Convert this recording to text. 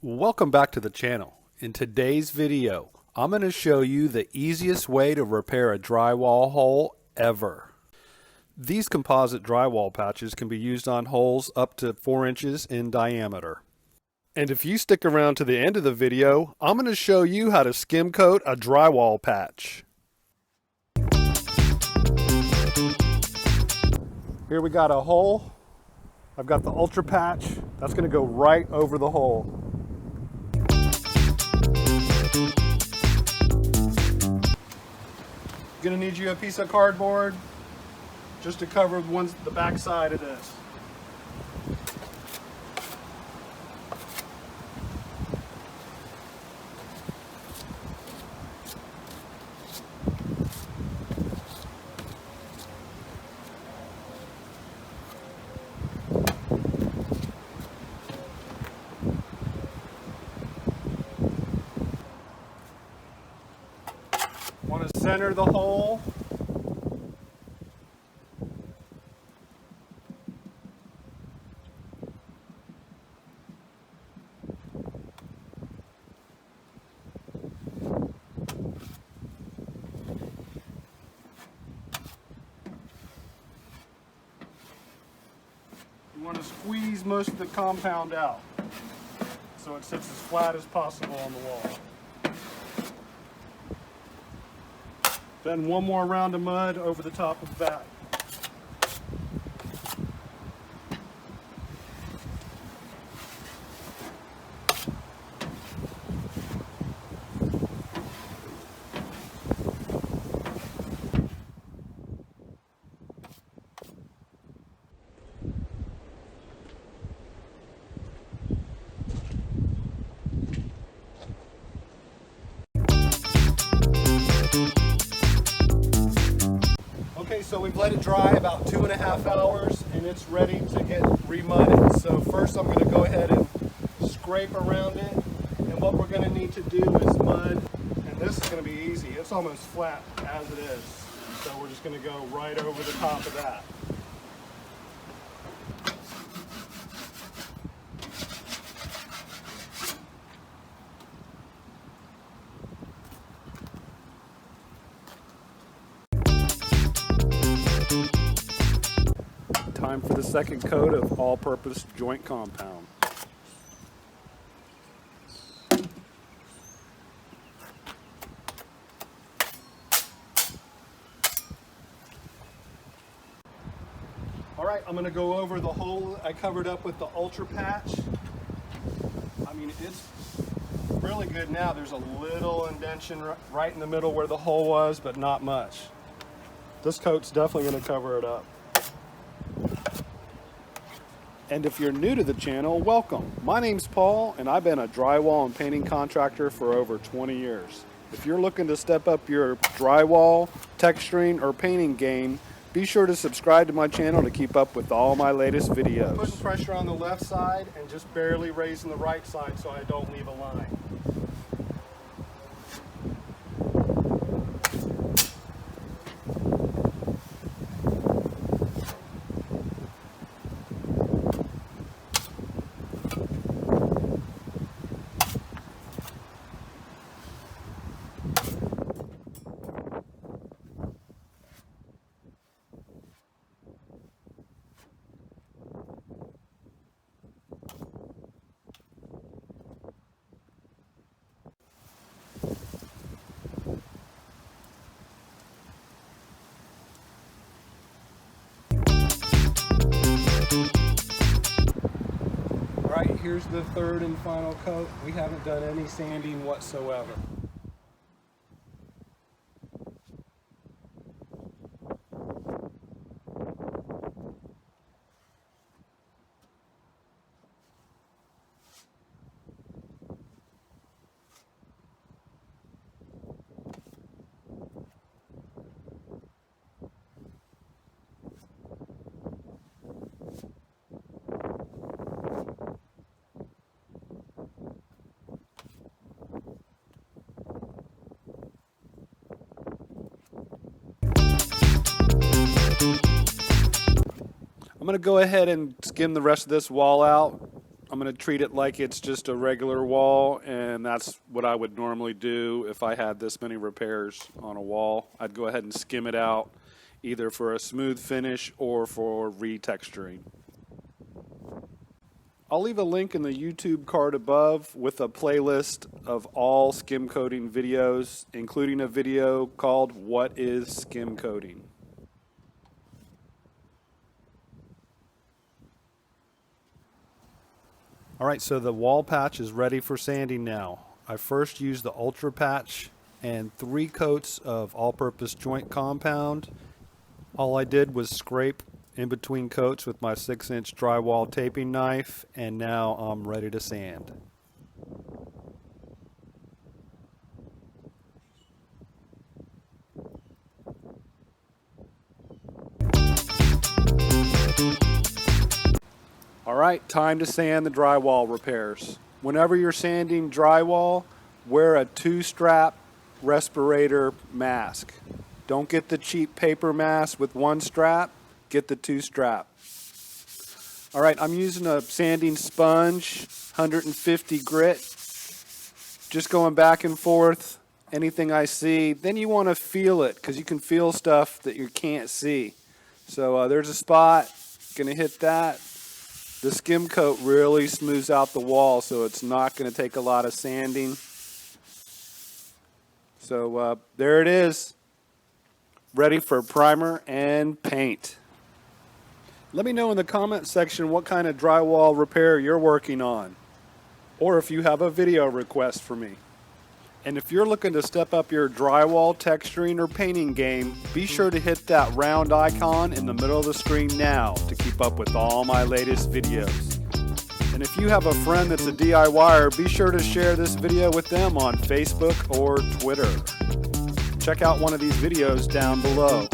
Welcome back to the channel. In today's video, I'm going to show you the easiest way to repair a drywall hole ever. These composite drywall patches can be used on holes up to 4 inches in diameter. And if you stick around to the end of the video, I'm going to show you how to skim coat a drywall patch. Here we got a hole. I've got the Ultra patch. That's going to go right over the hole. Gonna need you a piece of cardboard just to cover the back side of this. Want to center the hole. You want to squeeze most of the compound out so it sits as flat as possible on the wall. Then one more round of mud over the top of that. Okay, so we've let it dry about 2.5 hours and it's ready to get remudded. So first I'm going to go ahead and scrape around it, and what we're going to need to do is mud, and this is going to be easy. It's almost flat as it is, so we're just going to go right over the top of that. Time for the second coat of all-purpose joint compound. All right, I'm going to go over the hole I covered up with the Ultra patch. I mean, it's really good now. There's a little indentation right in the middle where the hole was, but not much. This coat's definitely going to cover it up. And if you're new to the channel, welcome. My name's Paul, and I've been a drywall and painting contractor for over 20 years. If you're looking to step up your drywall, texturing, or painting game, be sure to subscribe to my channel to keep up with all my latest videos. Putting pressure on the left side and just barely raising the right side so I don't leave a line. Alright, here's the third and final coat. We haven't done any sanding whatsoever. I'm going to go ahead and skim the rest of this wall out. I'm going to treat it like it's just a regular wall, and that's what I would normally do if I had this many repairs on a wall. I'd go ahead and skim it out, either for a smooth finish or for retexturing. I'll leave a link in the YouTube card above with a playlist of all skim coating videos, including a video called "What is Skim Coating?" Alright, so the wall patch is ready for sanding now. I first used the Ultra patch and 3 coats of all-purpose joint compound. All I did was scrape in between coats with my 6-inch drywall taping knife, and now I'm ready to sand. Alright, time to sand the drywall repairs. Whenever you're sanding drywall, wear a 2-strap respirator mask. Don't get the cheap paper mask with 1 strap, get the 2-strap. Alright, I'm using a sanding sponge, 150 grit. Just going back and forth, anything I see. Then you want to feel it, because you can feel stuff that you can't see. So there's a spot, gonna hit that. The skim coat really smooths out the wall, so it's not going to take a lot of sanding. So there it is, ready for primer and paint. Let me know in the comment section what kind of drywall repair you're working on, or if you have a video request for me. And if you're looking to step up your drywall texturing or painting game, be sure to hit that round icon in the middle of the screen now to keep up with all my latest videos. And if you have a friend that's a DIYer, be sure to share this video with them on Facebook or Twitter. Check out one of these videos down below.